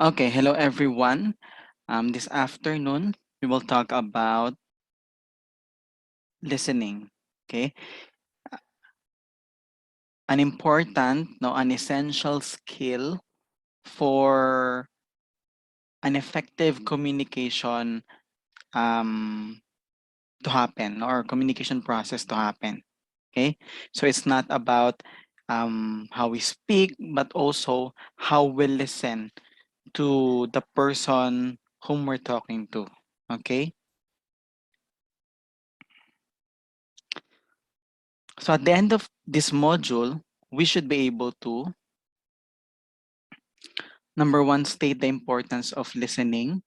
Okay, hello everyone. This afternoon we will talk about listening. Okay, an important, no, an essential skill for an effective communication um, to happen or communication process to happen. Okay, so it's not about how we speak, but also how we listen to the person whom we're talking to. Okay. So at the end of this module, we should be able to, number one, state the importance of listening.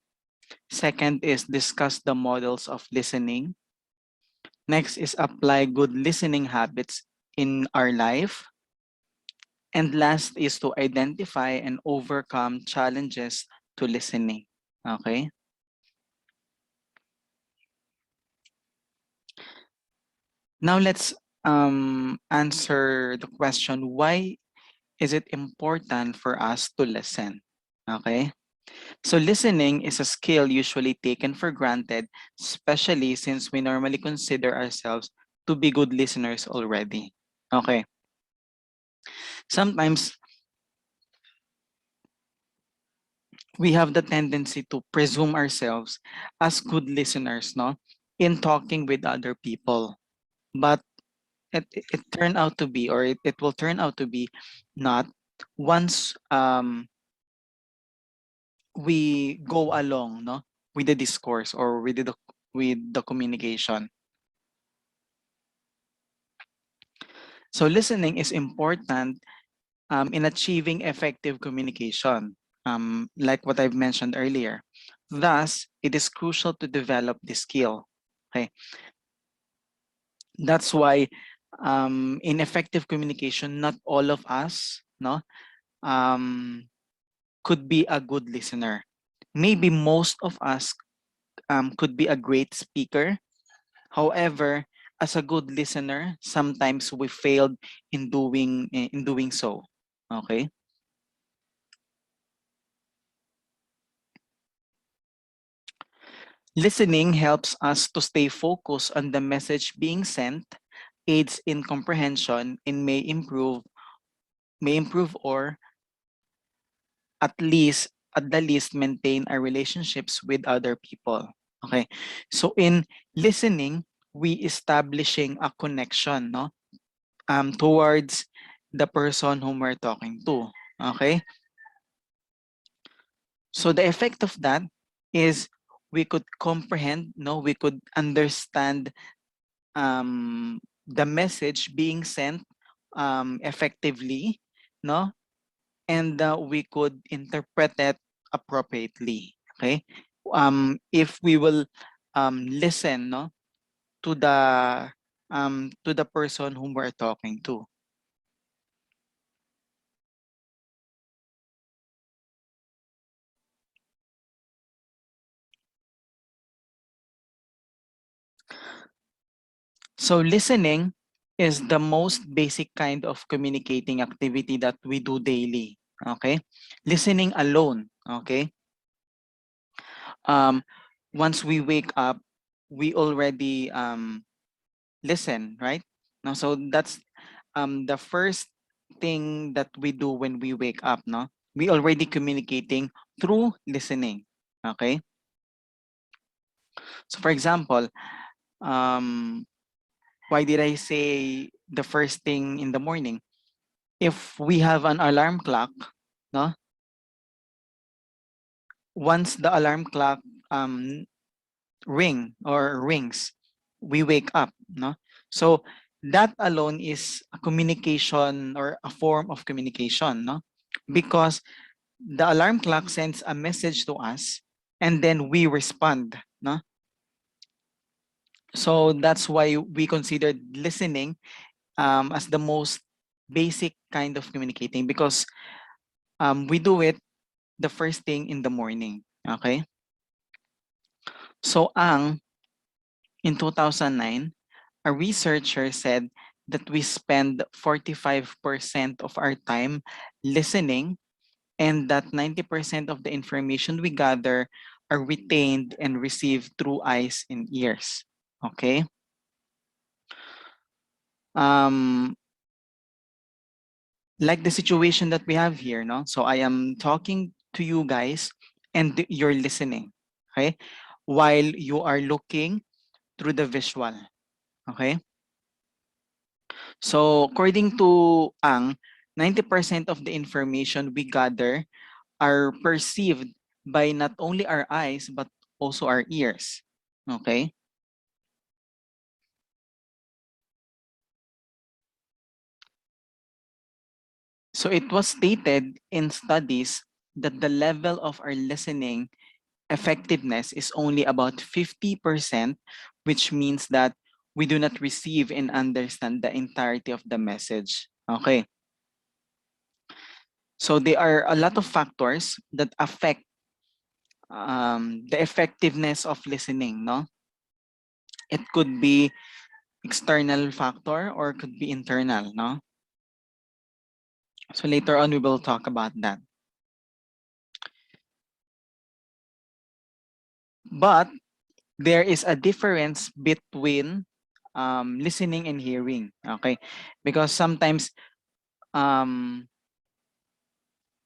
Second is discuss the models of listening. Next is apply good listening habits in our life. And last is to identify and overcome challenges to listening. Okay. Now let's answer the question, why is it important for us to listen? Okay. So listening is a skill usually taken for granted, especially since we normally consider ourselves to be good listeners already. Okay. Sometimes we have the tendency to presume ourselves as good listeners, no, in talking with other people. But it turned out to be, or it will turn out to be not once we go along, no, with the discourse or with the communication. So listening is important in achieving effective communication, like what I've mentioned earlier. Thus, it is crucial to develop this skill. Okay, that's why in effective communication, not all of us, no, um, could be a good listener. Maybe most of us could be a great speaker. However, as a good listener, sometimes we failed in doing so. Okay. Listening helps us to stay focused on the message being sent, aids in comprehension, and may improve or at the least maintain our relationships with other people. Okay. So in listening, we establishing a connection, no, towards the person whom we're talking to. Okay. So the effect of that is we could comprehend, no, we could understand the message being sent effectively, no, and we could interpret it appropriately. Okay, if we will listen, no, to the person whom we're talking to. So listening is the most basic kind of communicating activity that we do daily. Okay, listening alone. Okay, um, once we wake up, we already listen, right? No, so that's the first thing that we do when we wake up. No, we already communicating through listening. Okay, so for example, um, why did I say the first thing in the morning? If we have an alarm clock, no, once the alarm clock um rings, we wake up, no? So that alone is a communication or a form of communication, no? Because the alarm clock sends a message to us and then we respond, no? So that's why we consider listening as the most basic kind of communicating, because we do it the first thing in the morning. Okay? So in 2009, a researcher said that we spend 45% of our time listening and that 90% of the information we gather are retained and received through eyes and ears. Okay? Um, like the situation that we have here, no? So I am talking to you guys and you're listening, okay? While you are looking through the visual, okay? So according to Ang, 90% of the information we gather are perceived by not only our eyes but also our ears, okay? So it was stated in studies that the level of our listening effectiveness is only about 50%, which means that we do not receive and understand the entirety of the message. Okay. So there are a lot of factors that affect the effectiveness of listening, no? It could be external factor or could be internal, no? So later on we will talk about that. But there is a difference between listening and hearing, okay? Because sometimes um,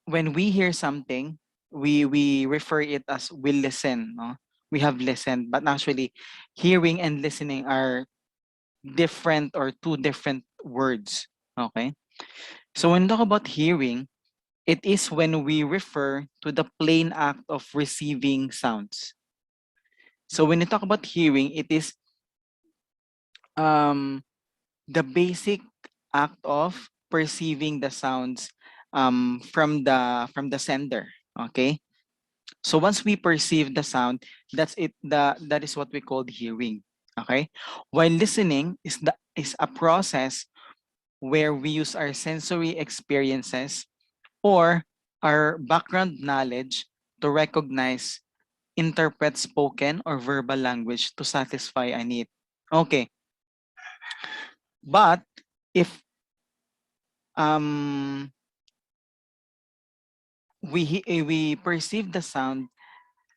when we hear something, we refer it as we listen, no? We have listened, but actually hearing and listening are different or two different words. Okay. So when we talk about hearing, it is when we refer to the plain act of receiving sounds. So when you talk about hearing, it is um the basic act of perceiving the sounds from the sender. Okay. So once we perceive the sound, that's it. That is what we call hearing. Okay. While listening is a process where we use our sensory experiences or our background knowledge to recognize, interpret spoken or verbal language to satisfy a need. Okay. But if um we perceive the sound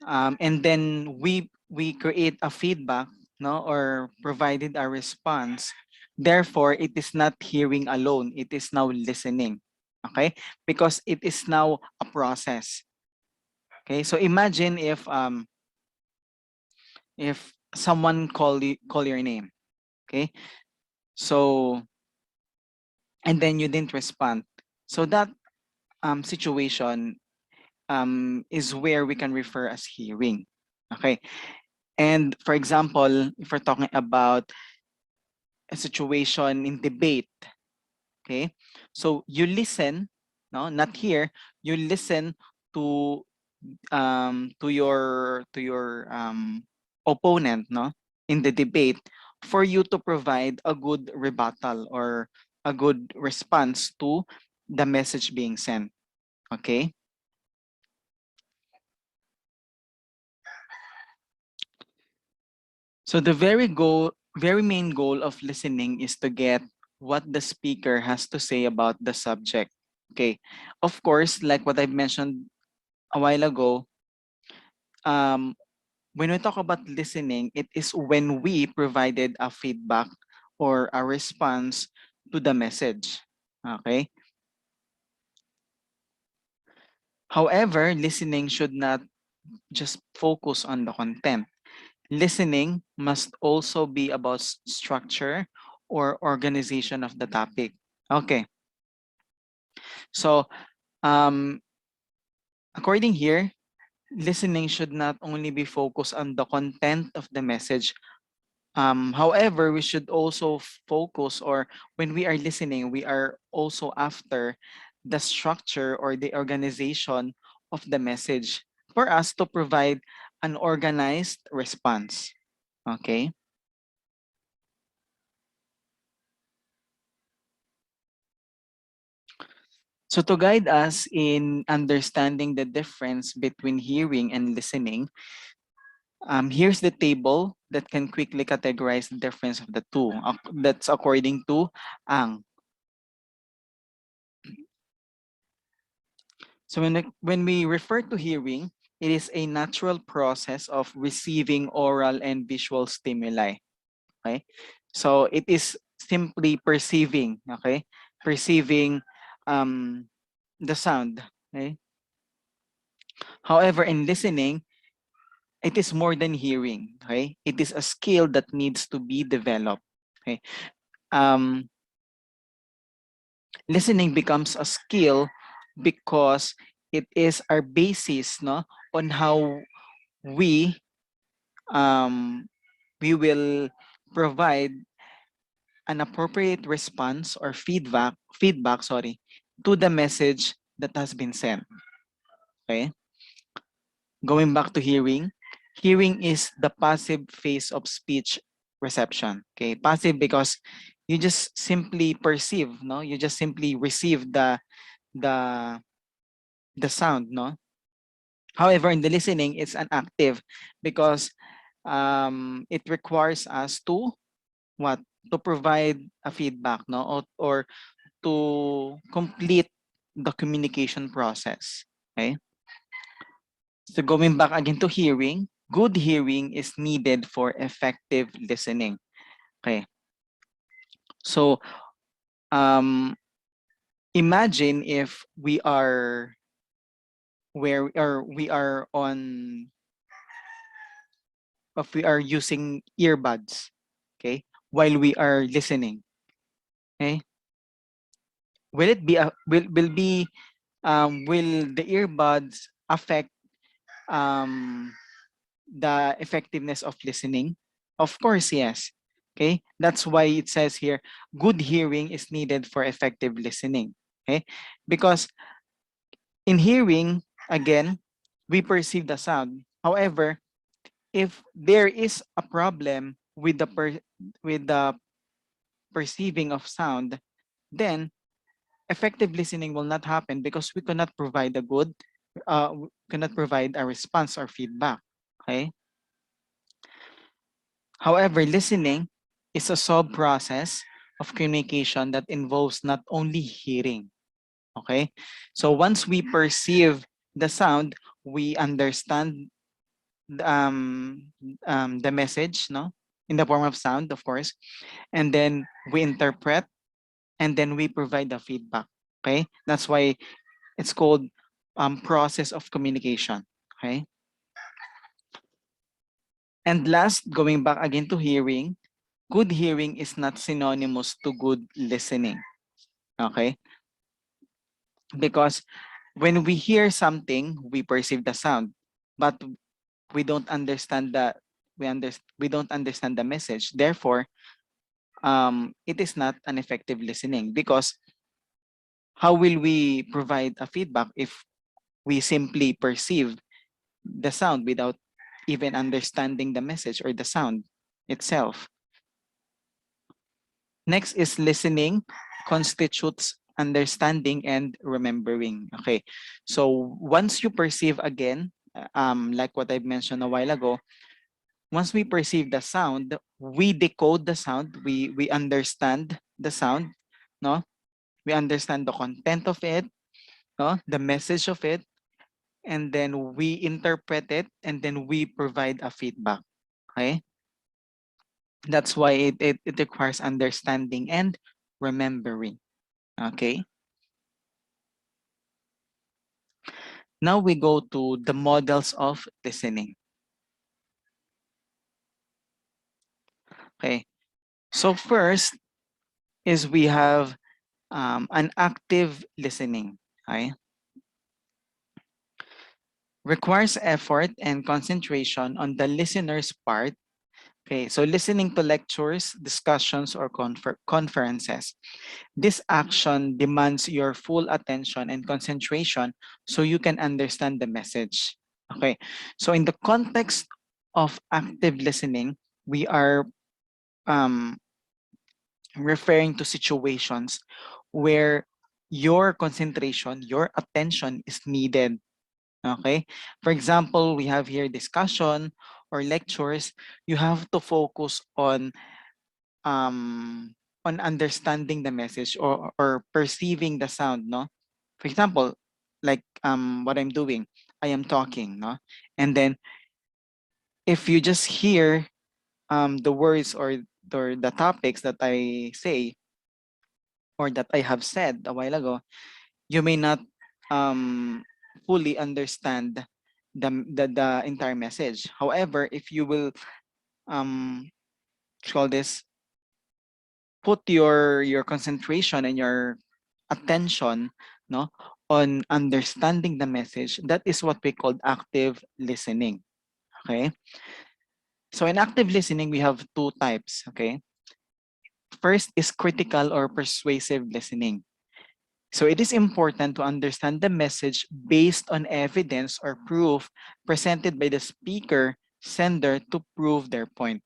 and then we create a feedback, no, or provided a response, therefore it is not hearing alone, it is now listening. Okay, because it is now a process. Okay, so imagine if someone call your name. Okay, so and then you didn't respond, so that situation is where we can refer as hearing. Okay, and for example, if we're talking about a situation in debate, okay? So you listen, no, not hear, you listen to your opponent, no, in the debate for you to provide a good rebuttal or a good response to the message being sent, okay? So the very main goal of listening is to get what the speaker has to say about the subject. Okay. Of course, like what I mentioned a while ago, um, when we talk about listening, it is when we provided a feedback or a response to the message. Okay. However, listening should not just focus on the content. Listening must also be about structure or organization of the topic. Okay, so um, according here, listening should not only be focused on the content of the message. However, we should also focus, or when we are listening, we are also after the structure or the organization of the message for us to provide an organized response. Okay. So to guide us in understanding the difference between hearing and listening, here's the table that can quickly categorize the difference of the two. That's according to Ang. So when we refer to hearing, it is a natural process of receiving oral and visual stimuli. Okay, so it is simply perceiving. Okay, perceiving the sound. Okay. However, in listening, it is more than hearing. Okay, it is a skill that needs to be developed. Okay, um, listening becomes a skill because it is our basis, no, on how we um, we will provide an appropriate response or feedback, sorry, to the message that has been sent. Okay, going back to hearing, hearing is the passive phase of speech reception. Okay, passive because you just simply perceive, no, you just simply receive the the sound, no. However, in the listening, it's an active because it requires us to what, to provide a feedback, no, or to complete the communication process. Okay, so going back again to hearing, good hearing is needed for effective listening. Okay, so um imagine if we are where we are on, if we are using earbuds, okay, while we are listening. Okay, will it be a, will be will the earbuds affect um the effectiveness of listening? Of course, yes. Okay, that's why it says here good hearing is needed for effective listening. Okay, because in hearing, again, we perceive the sound. However, if there is a problem with with the perceiving of sound, then effective listening will not happen because we cannot provide a good, cannot provide a response or feedback. Okay. However, listening is a sub process of communication that involves not only hearing. Okay. So once we perceive the sound, we understand the message, no, in the form of sound, of course, and then we interpret, and then we provide the feedback. Okay, that's why it's called process of communication. Okay, and last, going back again to hearing, good hearing is not synonymous to good listening. Okay, because when we hear something, we perceive the sound, but we don't understand that we don't understand the message. Therefore, it is not an effective listening because how will we provide a feedback if we simply perceive the sound without even understanding the message or the sound itself? Next is listening constitutes understanding and remembering. Okay, so once you perceive again, like what I mentioned a while ago, once we perceive the sound, we decode the sound, we understand the sound, no? We understand the content of it, no? The message of it, and then we interpret it, and then we provide a feedback. Okay? That's why it requires understanding and remembering. Okay? Now we go to the models of listening. Okay. So first is we have an active listening. Okay? Requires effort and concentration on the listener's part. Okay, so listening to lectures, discussions, or conferences. This action demands your full attention and concentration so you can understand the message. Okay, so in the context of active listening, we are um, referring to situations where your concentration, your attention is needed. Okay. For example, we have here discussion or lectures. You have to focus on understanding the message or perceiving the sound. No. For example, like what I'm doing. I am talking, no? And then if you just hear the words or the topics that I say or that I have said a while ago, you may not fully understand the entire message. However, if you will call this, put your concentration and your attention, no, on understanding the message, that is what we call active listening. Okay, so in active listening we have two types. Okay, first is critical or persuasive listening. So it is important to understand the message based on evidence or proof presented by the speaker sender to prove their point.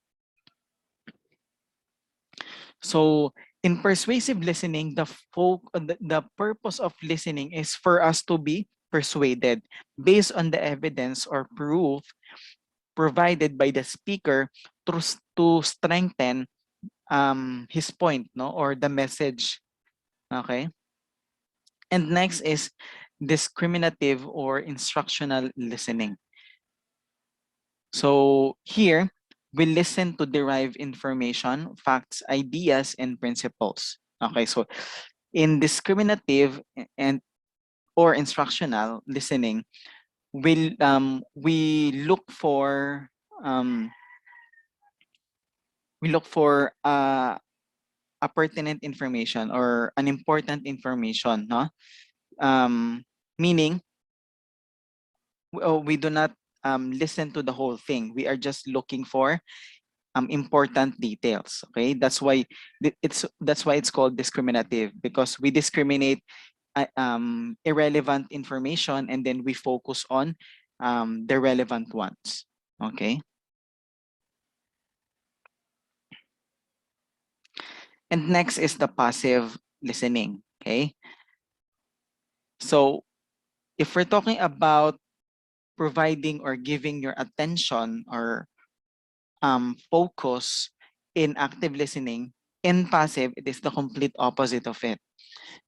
So in persuasive listening, the purpose of listening is for us to be persuaded based on the evidence or proof provided by the speaker to strengthen his point, no, or the message. Okay. And next is discriminative or instructional listening. So here, we listen to derive information, facts, ideas, and principles. Okay, so in discriminative and or instructional listening, we look for um, a pertinent information or an important information, no? Meaning we do not listen to the whole thing. We are just looking for important details. Okay, that's why it's called discriminative, because we discriminate irrelevant information and then we focus on the relevant ones. Okay, and next is the passive listening. Okay, so if we're talking about providing or giving your attention or focus in active listening, in passive, it is the complete opposite of it.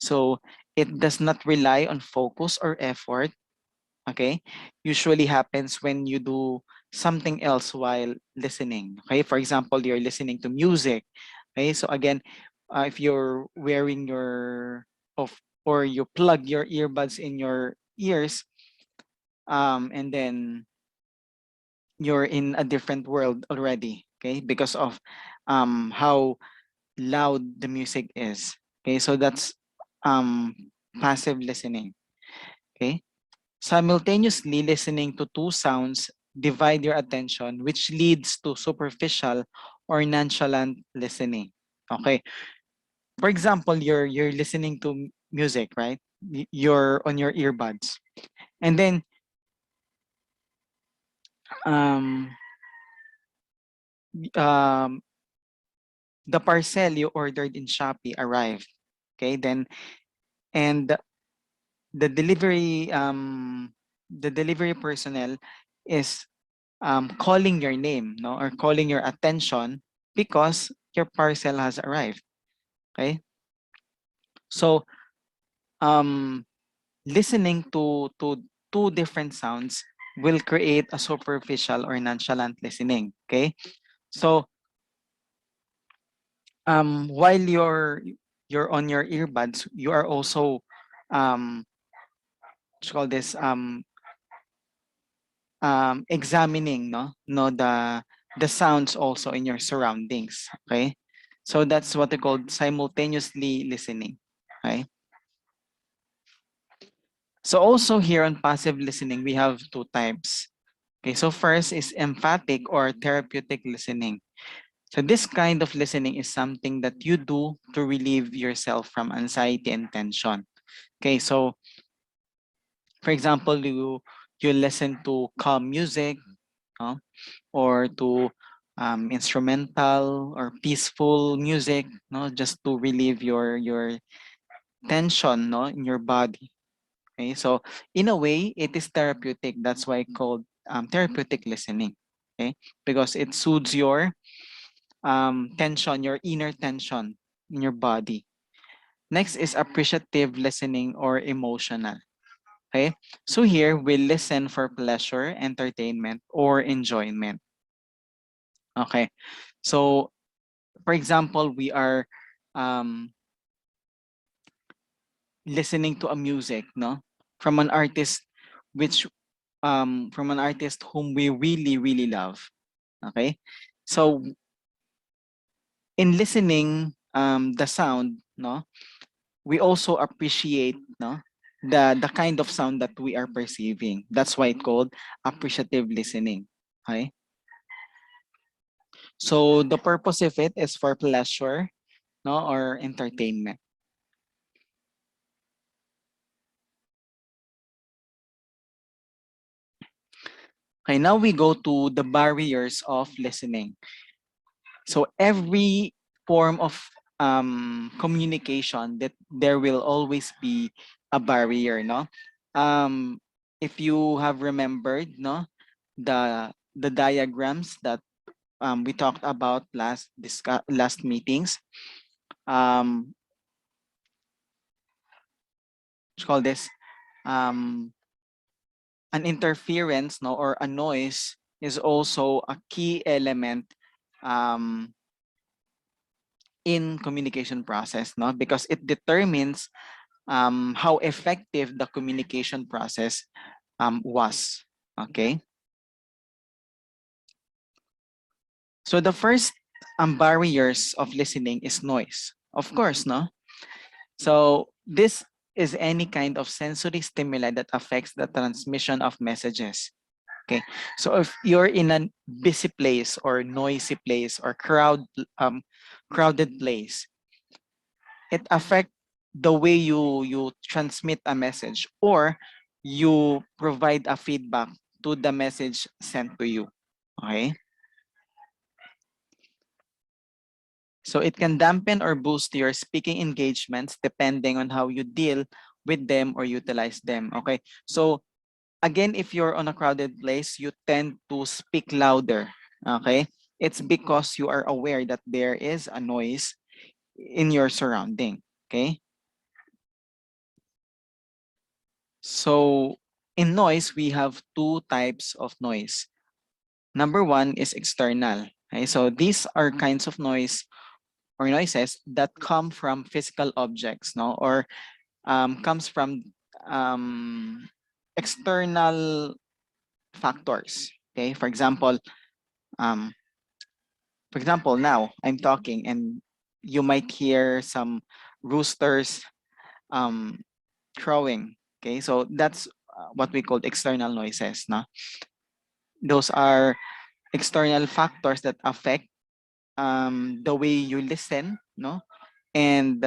So it does not rely on focus or effort. Okay, usually happens when you do something else while listening. Okay, for example, you're listening to music. Okay, so again, if you're wearing your of or you plug your earbuds in your ears, and then you're in a different world already. Okay, because of how loud the music is. Okay, so that's um, passive listening. Okay, simultaneously listening to two sounds divide your attention, which leads to superficial or nonchalant listening. Okay, for example, you're listening to music, right? You're on your earbuds, and then um, um, the parcel you ordered in Shopee arrived. Okay, then and the delivery personnel is calling your name, no, or calling your attention because your parcel has arrived. Okay, so um, listening to two different sounds will create a superficial or nonchalant listening. Okay, so while you're on your earbuds, you are also what you call this examining, no, the sounds also in your surroundings. Okay, so that's what they call simultaneously listening. Okay, so also here on passive listening we have two types. Okay, so first is emphatic or therapeutic listening. So this kind of listening is something that you do to relieve yourself from anxiety and tension. Okay, so for example, you listen to calm music, no? Or to instrumental or peaceful music, no, just to relieve your tension, no, in your body. Okay, so in a way, it is therapeutic. That's why called therapeutic listening. Okay, because it soothes your tension, your inner tension in your body. Next is appreciative listening or emotional. Okay, so here we listen for pleasure, entertainment, or enjoyment. Okay, so for example, we are um, listening to a music, no, from an artist, which from an artist whom we really really love. Okay, so in listening the sound, no, we also appreciate, no, the kind of sound that we are perceiving. That's why it's called appreciative listening. Okay, so the purpose of it is for pleasure, no, or entertainment. Okay, now we go to the barriers of listening. So every form of communication, that there will always be a barrier, no? If you have remembered, no, the diagrams that we talked about last meetings, um, what's called this, um, an interference, no, or a noise is also a key element um, in communication process, no, because it determines how effective the communication process was. Okay, so the first barriers of listening is noise, of course, no. So this is any kind of sensory stimuli that affects the transmission of messages. Okay, so if you're in a busy place or noisy place or crowded place, it affects the way you transmit a message, or you provide a feedback to the message sent to you. Okay, so it can dampen or boost your speaking engagements depending on how you deal with them or utilize them. Okay, so again, if you're on a crowded place, you tend to speak louder. Okay, it's because you are aware that there is a noise in your surrounding. Okay, so in noise, we have two types of noise. Number one is external. Okay, so these are kinds of noise or noises that come from physical objects, no, or comes from um, external factors. Okay, um, for example, now I'm talking and you might hear some roosters um, crowing. Okay, so that's what we call external noises. No, those are external factors that affect the way you listen, no, and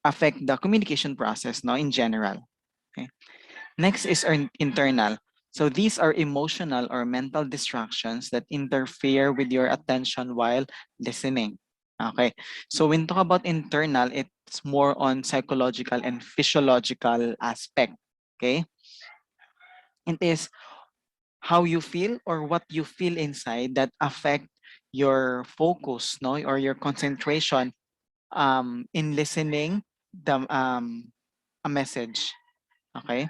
affect the communication process, no, in general. Okay. Next is internal. So these are emotional or mental distractions that interfere with your attention while listening. Okay. So when talk about internal, it's more on psychological and physiological aspect. Okay. It is how you feel or what you feel inside that affect your focus, no, or your concentration in listening the a message. Okay.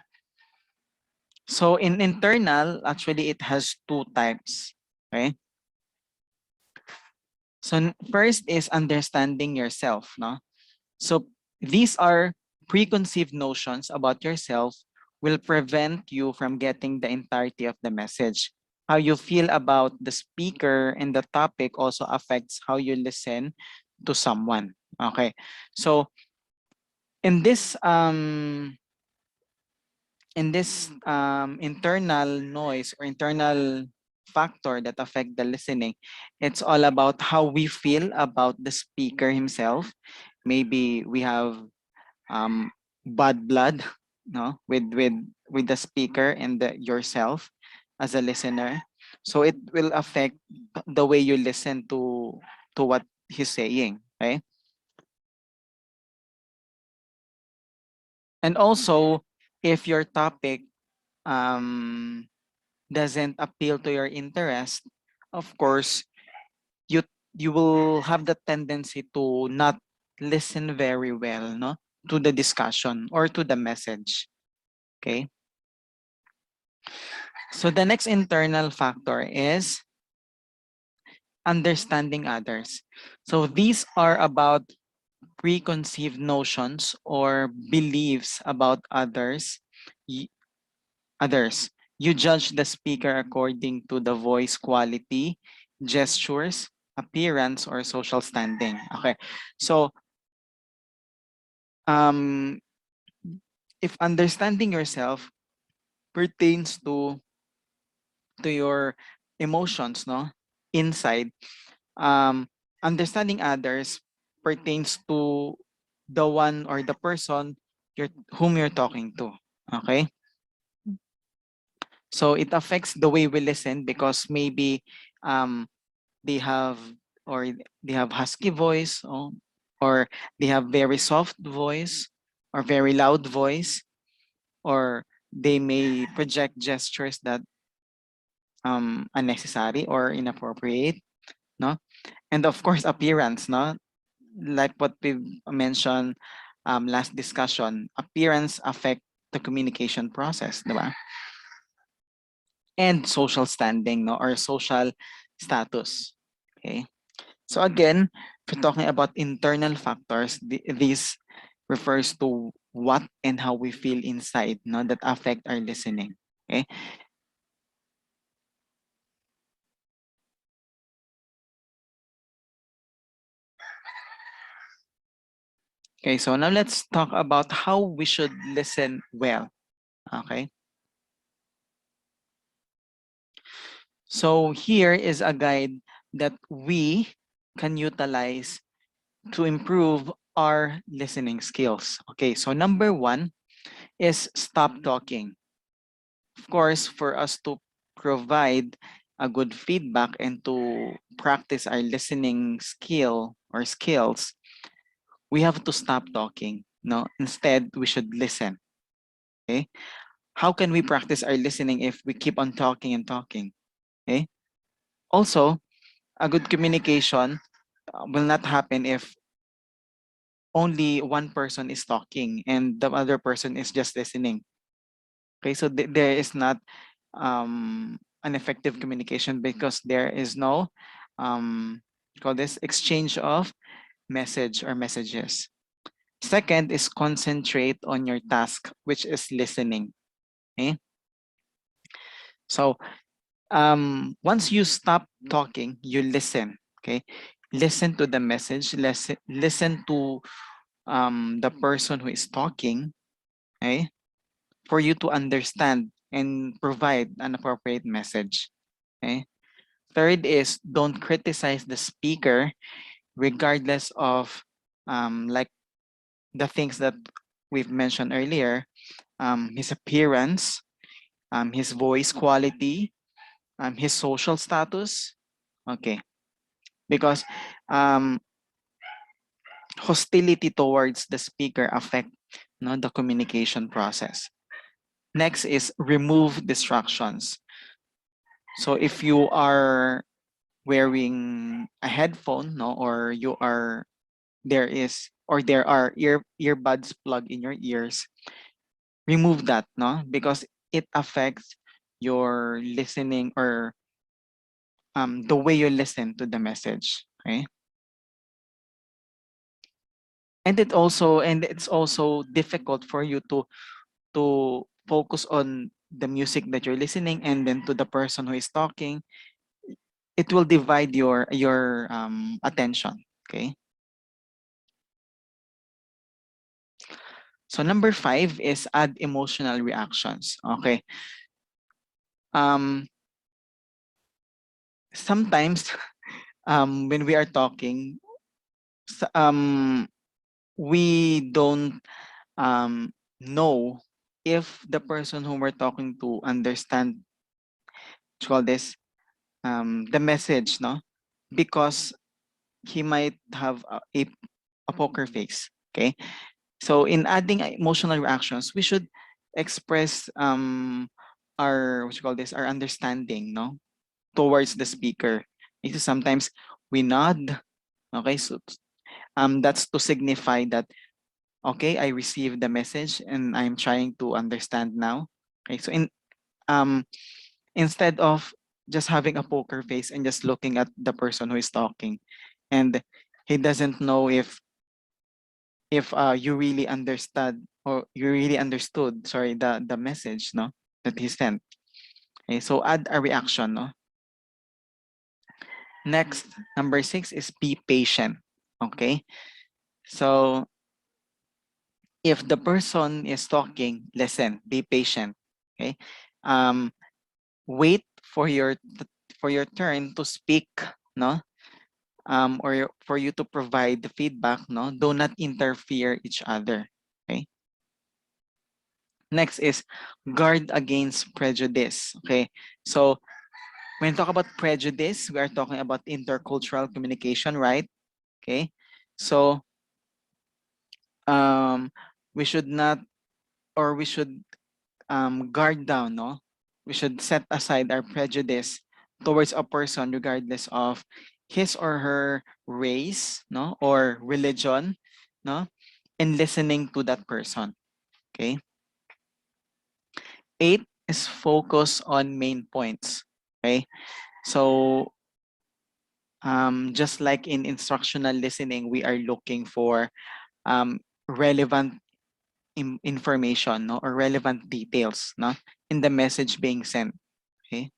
So in internal, actually it has two types. Okay. So first is understanding yourself, no? So these are preconceived notions about yourself will prevent you from getting the entirety of the message. How you feel about the speaker and the topic also affects how you listen to someone. Okay. So in this internal noise or internal factor that affect the listening, it's all about how we feel about the speaker himself. Maybe we have um, bad blood, no, with the speaker and yourself as a listener. So it will affect the way you listen to what he's saying. Okay, and also if your topic um doesn't appeal to your interest, of course, you you will have the tendency to not listen very well, no? to the discussion or to the message. Okay. So the next internal factor is understanding others. So these are about preconceived notions or beliefs about y- others. You judge the speaker according to the voice quality, gestures, appearance, or social standing. Okay. So um, if understanding yourself pertains to your emotions, no, inside, um, understanding others pertains to the one or the person whom you're talking to. Okay. So it affects the way we listen because maybe um, they have or they have husky voice, or they have very soft voice or very loud voice, or they may project gestures that unnecessary or inappropriate, no, and of course appearance, no, like what we mentioned last discussion, appearance affect the communication process, diba? And social standing, no, or social status. Okay. So again, if we're talking about internal factors, this refers to what and how we feel inside, no, that affect our listening. Okay. Okay. So now let's talk about how we should listen well. Okay. So here is a guide that we can utilize to improve our listening skills. Okay. So number one is stop talking. Of course, for us to provide a good feedback and to practice our listening skill or skills, we have to stop talking. No, instead we should listen. Okay. How can we practice our listening if we keep on talking and talking? Okay. Also, a good communication will not happen if only one person is talking and the other person is just listening. Okay, so there is not an effective communication because there is no call this exchange of message or messages. Second is concentrate on your task, which is listening. Okay, so once you stop talking, you listen. Okay, listen to the message. Listen to the person who is talking. Okay, for you to understand and provide an appropriate message. Okay. Third is don't criticize the speaker regardless of like the things that we've mentioned earlier, his appearance, his voice quality, his social status. Okay, because um, hostility towards the speaker affect, no, the communication process. Next is remove distractions. So if you are wearing a headphone, no, or you are there are earbuds plugged in your ears, remove that, no, because it affects your listening or the way you listen to the message. Okay. And it's also difficult for you to focus on the music that you're listening and then to the person who is talking. It will divide your attention. Okay. So number five is add emotional reactions. Okay. Um, Sometimes when we are talking, um, we don't know if the person whom we're talking to understand what you call this the message, no, because he might have a poker face. Okay, so in adding emotional reactions, we should express our what you call this our understanding, no, towards the speaker. Because sometimes we nod. Okay, so that's to signify that okay, I received the message and I'm trying to understand now. Okay, so instead of just having a poker face and just looking at the person who is talking, and he doesn't know if you really understood, or you really understood, sorry, the message, no, that he sent. Okay, so add a reaction, no. Next, number 6 is be patient. Okay, so if the person is talking, listen, be patient. Okay, um, wait for your turn to speak, no, for you to provide the feedback, no. Do not interfere each other. Okay. Next is guard against prejudice. Okay, so when we talk about prejudice, we are talking about intercultural communication, right? Okay, so um, we should not, or we should guard down, no? We should set aside our prejudice towards a person regardless of his or her race, no, or religion, no, and listening to that person. Okay. 8 is focus on main points. Okay. So just like in instructional listening, we are looking for relevant information, no, or relevant details, no, in the message being sent. Okay.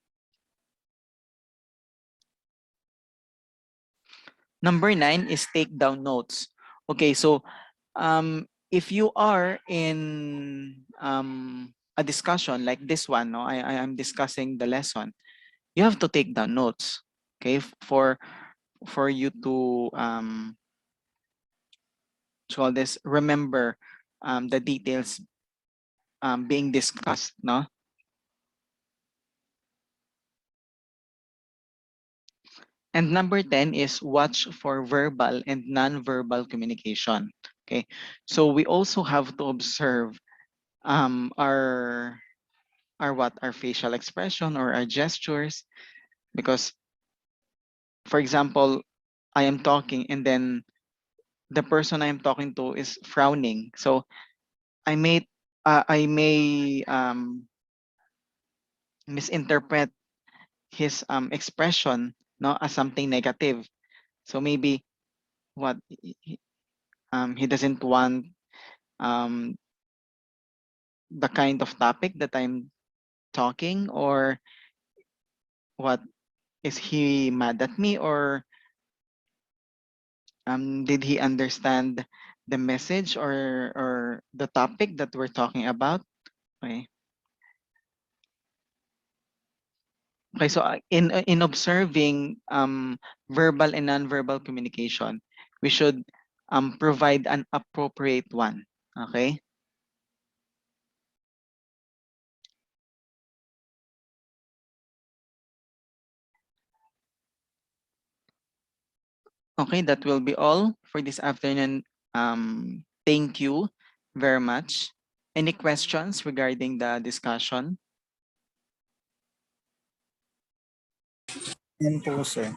Number 9 is take down notes. Okay, so if you are in a discussion like this one, no, I am discussing the lesson, you have to take down notes. Okay, for you to call this, remember the details being discussed, no. And number 10 is watch for verbal and non-verbal communication. Okay, so we also have to observe our our facial expression or our gestures, because for example, I am talking and then the person I am talking to is frowning, so I may misinterpret his expression, no, as something negative. So maybe what he doesn't want um the kind of topic that I'm talking, or what, is he mad at me, or did he understand the message, or the topic that we're talking about. Okay, okay, so in observing verbal and nonverbal communication, we should provide an appropriate one. Okay. Okay, that will be all for this afternoon. Thank you very much. Any questions regarding the discussion? Yan po, sir.